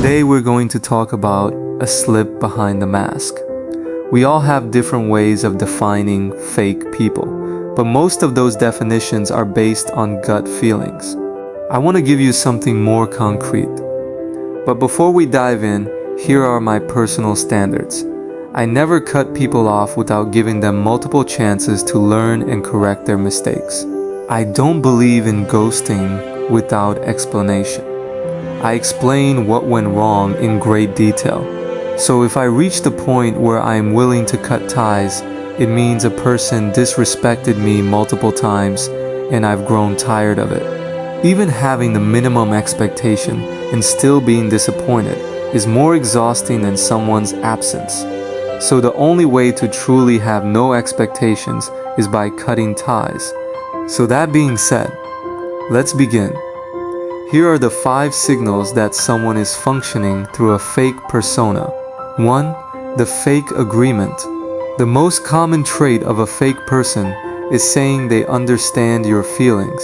Today we're going to talk about a slip behind the mask. We all have different ways of defining fake people, but most of those definitions are based on gut feelings. I want to give you something more concrete. But before we dive in, here are my personal standards. I never cut people off without giving them multiple chances to learn and correct their mistakes. I don't believe in ghosting without explanation. I explain what went wrong in great detail. So if I reach the point where I am willing to cut ties, it means a person disrespected me multiple times and I've grown tired of it. Even having the minimum expectation and still being disappointed is more exhausting than someone's absence. So the only way to truly have no expectations is by cutting ties. So that being said, let's begin. Here are the 5 signals that someone is functioning through a fake persona. 1. The fake agreement. The most common trait of a fake person is saying they understand your feelings,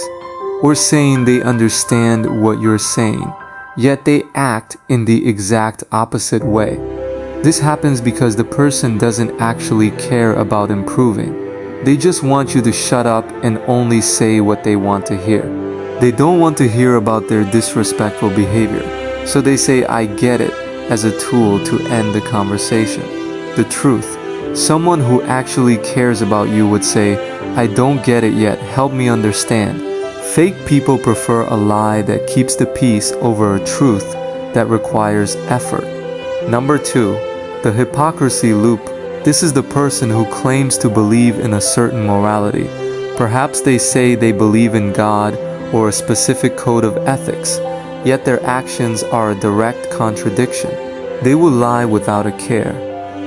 or saying they understand what you're saying, yet they act in the exact opposite way. This happens because the person doesn't actually care about improving. They just want you to shut up and only say what they want to hear. They don't want to hear about their disrespectful behavior, so they say "I get it" as a tool to end the conversation. The truth, someone who actually cares about you would say, "I don't get it yet, help me understand." Fake people prefer a lie that keeps the peace over a truth that requires effort. Number 2. The hypocrisy loop. This is the person who claims to believe in a certain morality. Perhaps they say they believe in God or a specific code of ethics, yet their actions are a direct contradiction. They will lie without a care,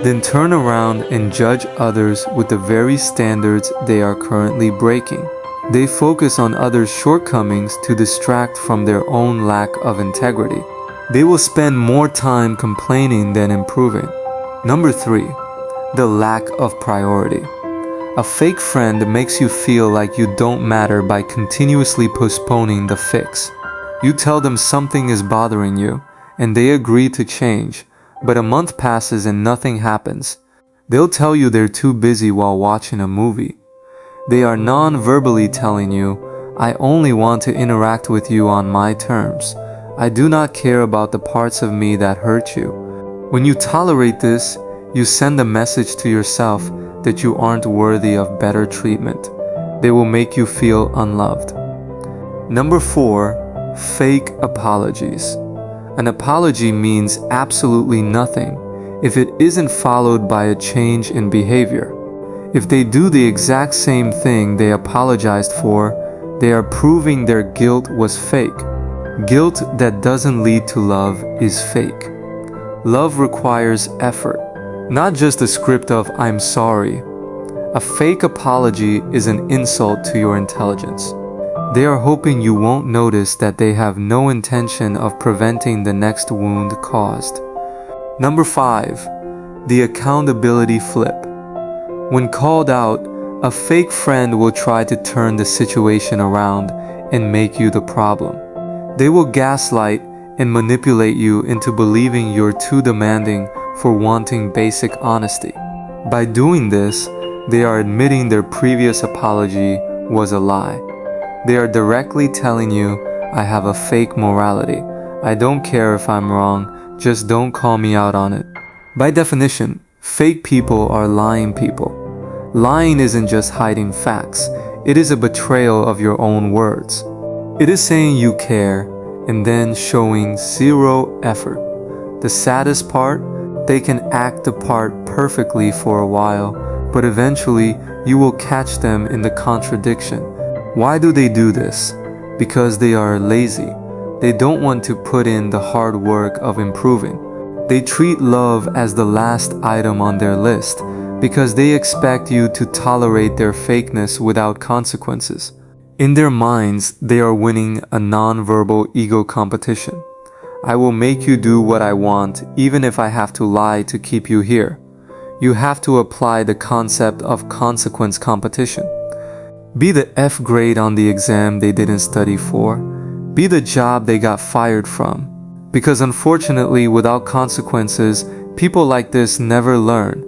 then turn around and judge others with the very standards they are currently breaking. They focus on others' shortcomings to distract from their own lack of integrity. They will spend more time complaining than improving. Number 3. The lack of priority. A fake friend makes you feel like you don't matter by continuously postponing the fix. You tell them something is bothering you, and they agree to change, but a month passes and nothing happens. They'll tell you they're too busy while watching a movie. They are non-verbally telling you, "I only want to interact with you on my terms. I do not care about the parts of me that hurt you." When you tolerate this, you send a message to yourself that you aren't worthy of better treatment. They will make you feel unloved. Number 4. Fake apologies. An apology means absolutely nothing if it isn't followed by a change in behavior. If they do the exact same thing they apologized for, they are proving their guilt was fake. Guilt that doesn't lead to love is fake. Love requires effort, not just a script of "I'm sorry." A fake apology is an insult to your intelligence. They are hoping you won't notice that they have no intention of preventing the next wound caused. Number 5. The accountability flip. When called out, a fake friend will try to turn the situation around and make you the problem. They will gaslight and manipulate you into believing you're too demanding for wanting basic honesty. By doing this, they are admitting their previous apology was a lie. They are directly telling you, "I have a fake morality. I don't care if I'm wrong, just don't call me out on it." By definition, fake people are lying people. Lying isn't just hiding facts, it is a betrayal of your own words. It is saying you care and then showing zero effort. The saddest part, they can act the part perfectly for a while, but eventually you will catch them in the contradiction. Why do they do this? Because they are lazy. They don't want to put in the hard work of improving. They treat love as the last item on their list because they expect you to tolerate their fakeness without consequences. In their minds, they are winning a non-verbal ego competition. "I will make you do what I want, even if I have to lie to keep you here." You have to apply the concept of consequence competition. Be the F grade on the exam they didn't study for. Be the job they got fired from. Because unfortunately, without consequences, people like this never learn.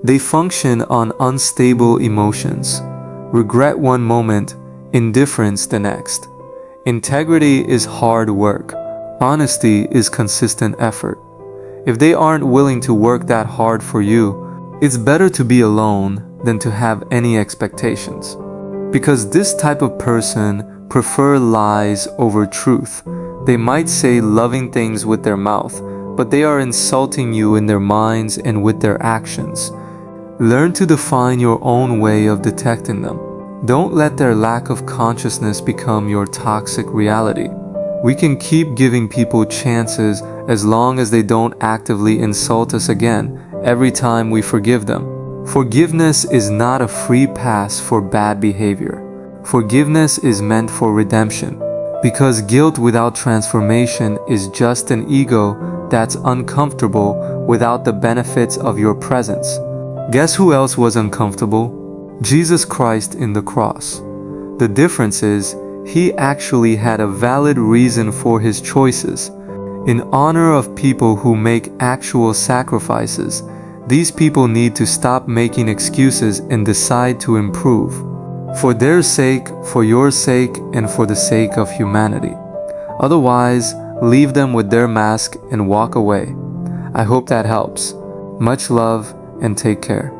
They function on unstable emotions. Regret one moment, indifference the next. Integrity is hard work. Honesty is consistent effort. If they aren't willing to work that hard for you, it's better to be alone than to have any expectations. Because this type of person prefer lies over truth. They might say loving things with their mouth, but they are insulting you in their minds and with their actions. Learn to define your own way of detecting them. Don't let their lack of consciousness become your toxic reality. We can keep giving people chances as long as they don't actively insult us again every time we forgive them. Forgiveness is not a free pass for bad behavior. Forgiveness is meant for redemption. Because guilt without transformation is just an ego that's uncomfortable without the benefits of your presence. Guess who else was uncomfortable? Jesus Christ in the cross. The difference is, he actually had a valid reason for his choices. In honor of people who make actual sacrifices, these people need to stop making excuses and decide to improve. For their sake, for your sake, and for the sake of humanity. Otherwise, leave them with their mask and walk away. I hope that helps. Much love and take care.